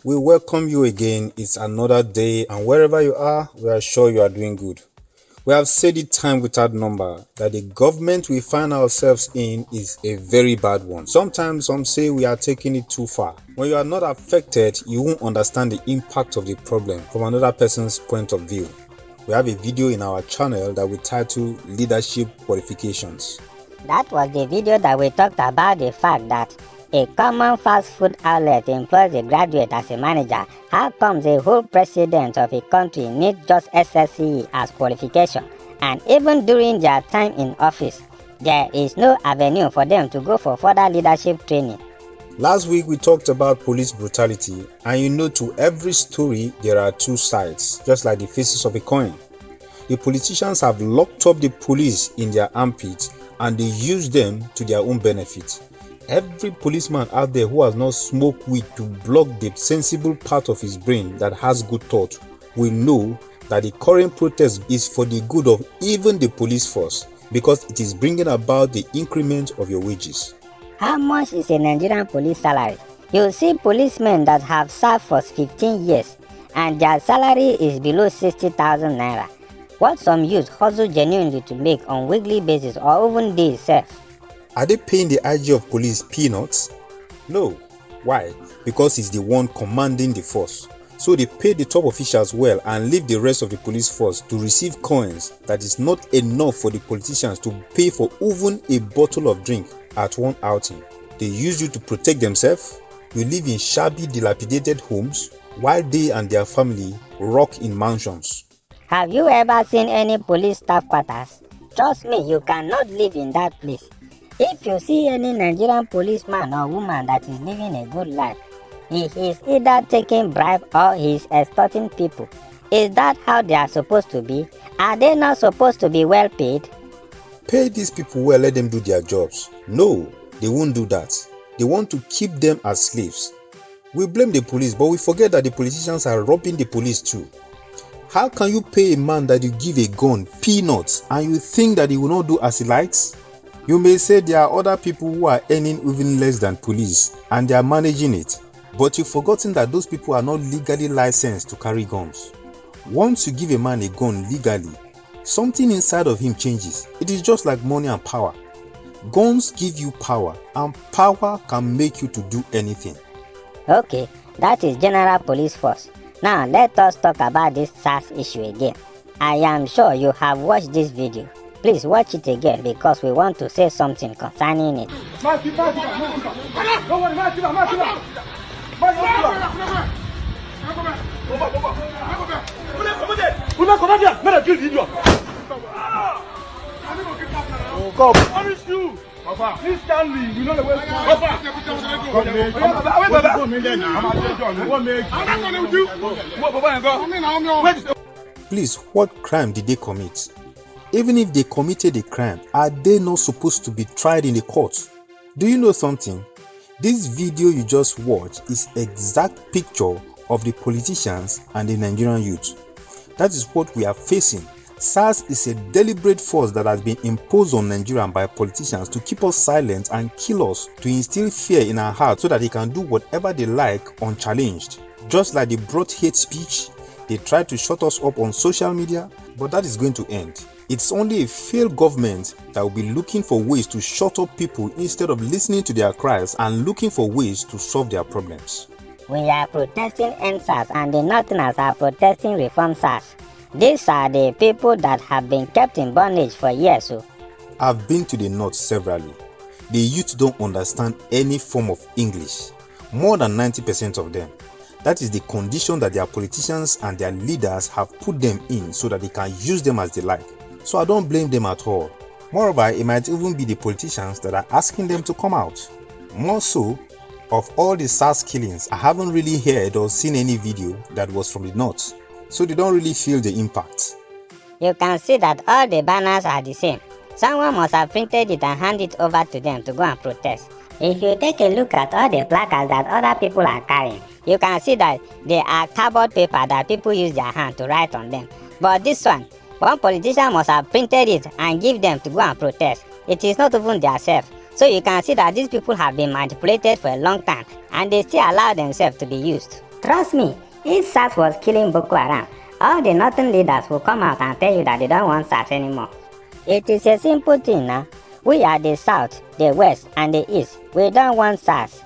We welcome you again. It's another day, and wherever you are, we are sure you are doing good. We have said it time without number that the government we find ourselves in is a very bad one. Sometimes some say we are taking it too far. When you are not affected, you won't understand the impact of the problem from another person's point of view. We have a video in our channel that we title Leadership Qualifications. That was the video that we talked about the fact that a common fast food outlet employs a graduate as a manager. How comes a whole president of a country needs just SSCE as qualification? And even during their time in office, there is no avenue for them to go for further leadership training. Last week we talked about police brutality, and you know, to every story there are two sides, just like the faces of a coin. The politicians have locked up the police in their armpits and they use them to their own benefit. Every policeman out there who has not smoked weed to block the sensible part of his brain that has good thought will know that the current protest is for the good of even the police force, because it is bringing about the increment of your wages. How much is a Nigerian police salary? You see policemen that have served for 15 years and their salary is below 60,000 naira. What some youth hustle genuinely to make on weekly basis or even days self. Are they paying the IG of police peanuts? No. Why? Because he's the one commanding the force. So they pay the top officials well and leave the rest of the police force to receive coins that is not enough for the politicians to pay for even a bottle of drink at one outing. They use you to protect themselves. You live in shabby, dilapidated homes while they and their family rock in mansions. Have you ever seen any police staff quarters? Trust me, you cannot live in that place. If you see any Nigerian policeman or woman that is living a good life, he is either taking bribe or he is extorting people. Is that how they are supposed to be? Are they not supposed to be well paid? Pay these people well, let them do their jobs. No, they won't do that. They want to keep them as slaves. We blame the police, but we forget that the politicians are robbing the police too. How can you pay a man that you give a gun peanuts and you think that he will not do as he likes? You may say there are other people who are earning even less than police and they are managing it, but you've forgotten that those people are not legally licensed to carry guns. Once you give a man a gun legally, something inside of him changes. It is just like money and power. Guns give you power, and power can make you to do anything. Okay, that is General Police Force. Now let us talk about this SARS issue again. I am sure you have watched this video. Please watch it again because we want to say something concerning it. Please, what crime did they commit? Even if they committed a crime, are they not supposed to be tried in the court? Do you know something? This video you just watched is exact picture of the politicians and the Nigerian youth. That is what we are facing. SARS is a deliberate force that has been imposed on Nigerians by politicians to keep us silent and kill us, to instill fear in our hearts so that they can do whatever they like unchallenged. Just like they brought hate speech, they tried to shut us up on social media, but that is going to end. It's only a failed government that will be looking for ways to shut up people instead of listening to their cries and looking for ways to solve their problems. We are protesting NSAS and the Northerners are protesting Reform SARS. These are the people that have been kept in bondage for years. I've been to the North severally. The youth don't understand any form of English. More than 90% of them. That is the condition that their politicians and their leaders have put them in so that they can use them as they like. So I don't blame them at all. Moreover, it might even be the politicians that are asking them to come out. More so, of all the SARS killings, I haven't really heard or seen any video that was from the North. So they don't really feel the impact. You can see that all the banners are the same. Someone must have printed it and handed it over to them to go and protest. If you take a look at all the placards that other people are carrying, you can see that they are cardboard paper that people use their hand to write on them. But this one politician must have printed it and give them to go and protest. It is not even their self. So you can see that these people have been manipulated for a long time and they still allow themselves to be used. Trust me, if SARS was killing Boko Haram, all the northern leaders will come out and tell you that they don't want SARS anymore. It is a simple thing now. We are the south, the west, and the east. We don't want SARS.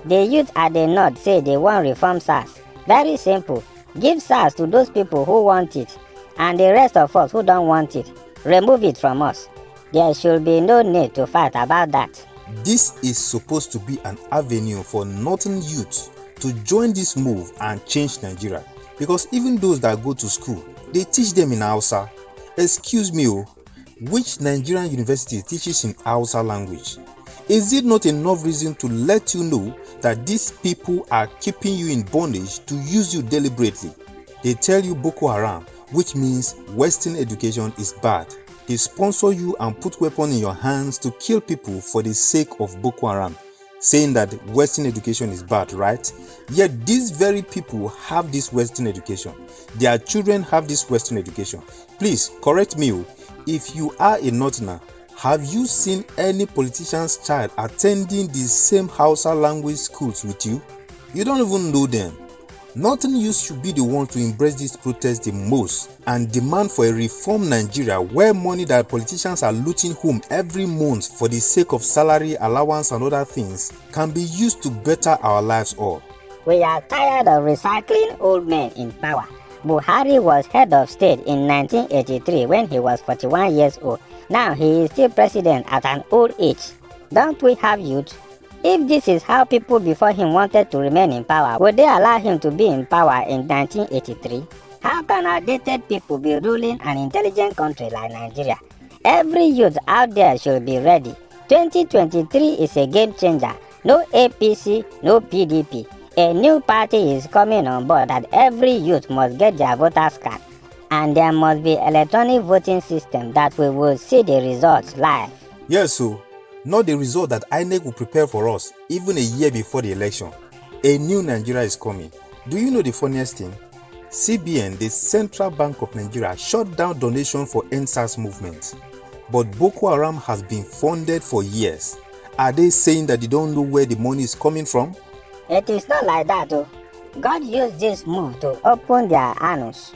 The youth at the north say they want reform SARS. Very simple. Give SARS to those people who want it, and the rest of us who don't want it, remove it from us. There should be no need to fight about that. This is supposed to be an avenue for northern youth to join this move and change Nigeria, because even those that go to school, they teach them in Hausa. Excuse me, which Nigerian university teaches in Hausa language? Is it not enough reason to let you know that these people are keeping you in bondage to use you deliberately? They tell you Boko Haram, which means Western education is bad. They sponsor you and put weapons in your hands to kill people for the sake of Boko Haram, saying that Western education is bad, right? Yet these very people have this Western education. Their children have this Western education. Please correct me, if you are a northerner, have you seen any politician's child attending the same Hausa language schools with you? You don't even know them. Northern youth should be the ones to embrace this protest the most and demand for a reformed Nigeria where money that politicians are looting home every month for the sake of salary, allowance and other things can be used to better our lives all. We are tired of recycling old men in power. Buhari was head of state in 1983 when he was 41 years old. Now he is still president at an old age. Don't we have youth? If this is how people before him wanted to remain in power, would they allow him to be in power in 1983? How can outdated people be ruling an intelligent country like Nigeria? Every youth out there should be ready. 2023 is a game changer. No APC, no PDP. A new party is coming on board that every youth must get their voters card. And there must be electronic voting system that we will see the results live. Yes, so not the result that INEC will prepare for us even a year before the election. A new Nigeria is coming. Do you know the funniest thing? CBN, the Central Bank of Nigeria, shut down donation for EndSARS movement. But Boko Haram has been funded for years. Are they saying that they don't know where the money is coming from? It is not like that though. God used this move to open their annals.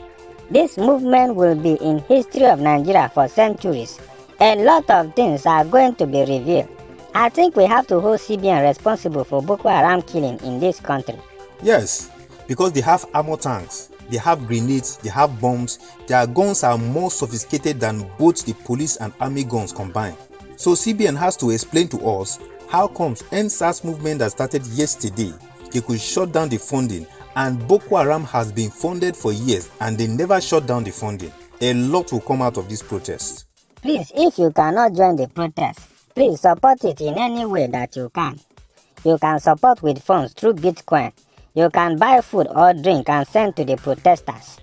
This movement will be in history of Nigeria for centuries. A lot of things are going to be revealed. I think we have to hold CBN responsible for Boko Haram killing in this country. Yes, because they have armor tanks, they have grenades, they have bombs. Their guns are more sophisticated than both the police and army guns combined. So CBN has to explain to us how comes EndSARS movement that started yesterday, they could shut down the funding, and Boko Haram has been funded for years and they never shut down the funding. A lot will come out of this protest. Please, if you cannot join the protest, please support it in any way that you can. You can support with funds through Bitcoin. You can buy food or drink and send to the protesters.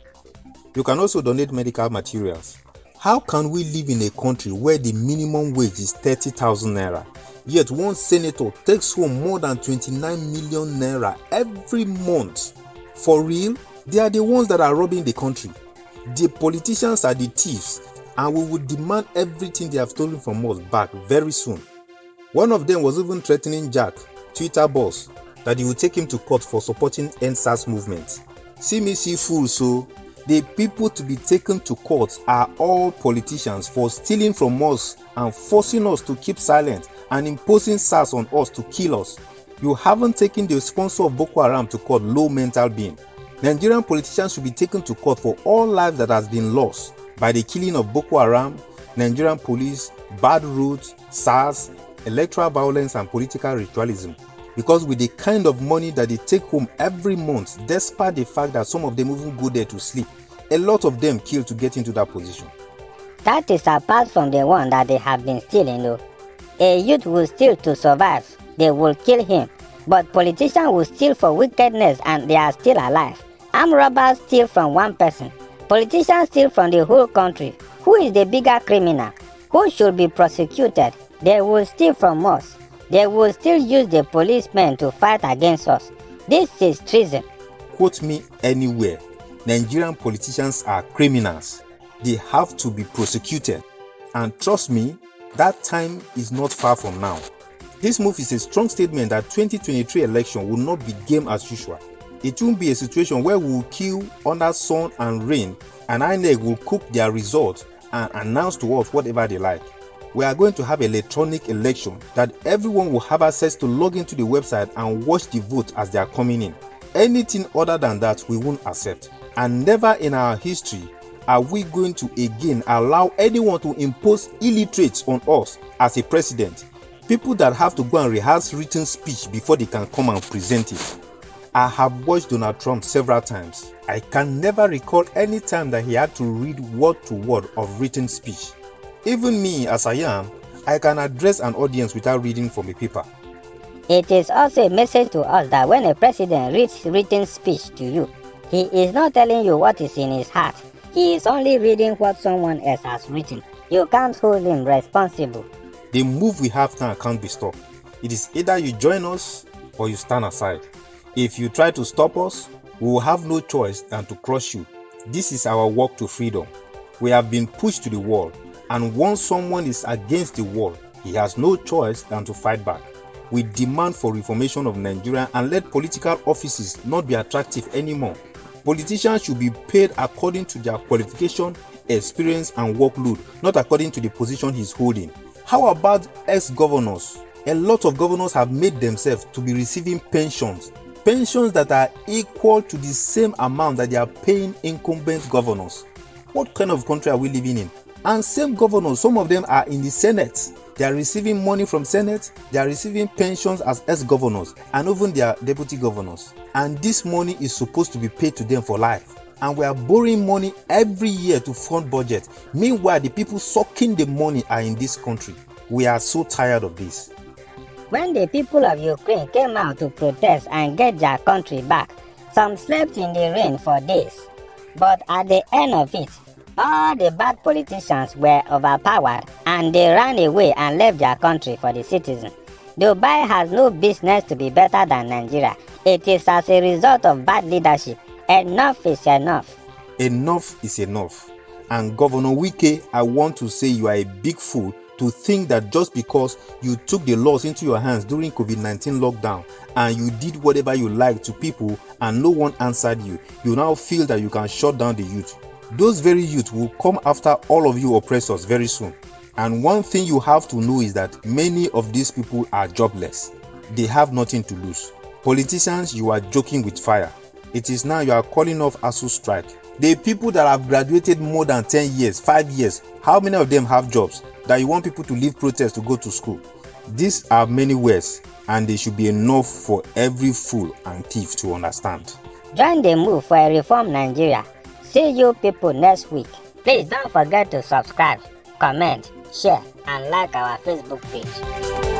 You can also donate medical materials. How can we live in a country where the minimum wage is 30,000 naira, yet one senator takes home more than 29 million naira every month? For real? They are the ones that are robbing the country. The politicians are the thieves, and we will demand everything they have stolen from us back very soon. One of them was even threatening Jack, Twitter boss, that he will take him to court for supporting EndSARS movement. See me see fools, so the people to be taken to court are all politicians for stealing from us and forcing us to keep silent and imposing SARS on us to kill us. You haven't taken the sponsor of Boko Haram to court, low mental being. Nigerian politicians should be taken to court for all lives that has been lost by the killing of Boko Haram, Nigerian police, bad roads, SARS, electoral violence and political ritualism. Because with the kind of money that they take home every month, despite the fact that some of them even go there to sleep, a lot of them kill to get into that position. That is apart from the one that they have been stealing though. A youth will steal to survive, they will kill him. But politicians will steal for wickedness and they are still alive. Armed robbers steal from one person. Politicians steal from the whole country. Who is the bigger criminal? Who should be prosecuted? They will steal from us. They will still use the policemen to fight against us. This is treason. Quote me anywhere. Nigerian politicians are criminals. They have to be prosecuted. And trust me, that time is not far from now. This move is a strong statement that 2023 election will not be game as usual. It won't be a situation where we will queue under sun and rain and INEC will cook their results and announce to us whatever they like. We are going to have electronic election that everyone will have access to log into the website and watch the vote as they are coming in. Anything other than that we won't accept. And never in our history are we going to again allow anyone to impose illiterates on us as a president. People that have to go and rehearse written speech before they can come and present it. I have watched Donald Trump several times. I can never recall any time that he had to read word to word of written speech. Even me as I am, I can address an audience without reading from a paper. It is also a message to us that when a president reads written speech to you, he is not telling you what is in his heart. He is only reading what someone else has written. You can't hold him responsible. The move we have now can't be stopped. It is either you join us or you stand aside. If you try to stop us, we will have no choice than to crush you. This is our walk to freedom. We have been pushed to the wall, and once someone is against the wall, he has no choice than to fight back. We demand for reformation of Nigeria and let political offices not be attractive anymore. Politicians should be paid according to their qualification, experience, and workload, not according to the position he's holding. How about ex-governors? A lot of governors have made themselves to be receiving pensions that are equal to the same amount that they are paying incumbent governors. What kind of country are we living in? And same governors, some of them are in the Senate. They are receiving money from Senate, they are receiving pensions as ex-governors and even their deputy governors. And this money is supposed to be paid to them for life. And we are borrowing money every year to fund budget. Meanwhile, the people sucking the money are in this country. We are so tired of this. When the people of Ukraine came out to protest and get their country back, some slept in the rain for days. But at the end of it, all the bad politicians were overpowered and they ran away and left their country for the citizens. Dubai has no business to be better than Nigeria. It is as a result of bad leadership. Enough is enough. Enough is enough. And Governor Wike, I want to say you are a big fool to think that just because you took the laws into your hands during COVID-19 lockdown and you did whatever you liked to people and no one answered you, you now feel that you can shut down the youth. Those very youth will come after all of you oppressors very soon. And one thing you have to know is that many of these people are jobless. They have nothing to lose. Politicians, you are joking with fire. It is now you are calling off ASU strike. The people that have graduated more than 10 years, 5 years, how many of them have jobs that you want people to leave protest to go to school? These are many words, and they should be enough for every fool and thief to understand. Join the move for a reform Nigeria. See you people next week. Please don't forget to subscribe, comment, share, and like our Facebook page.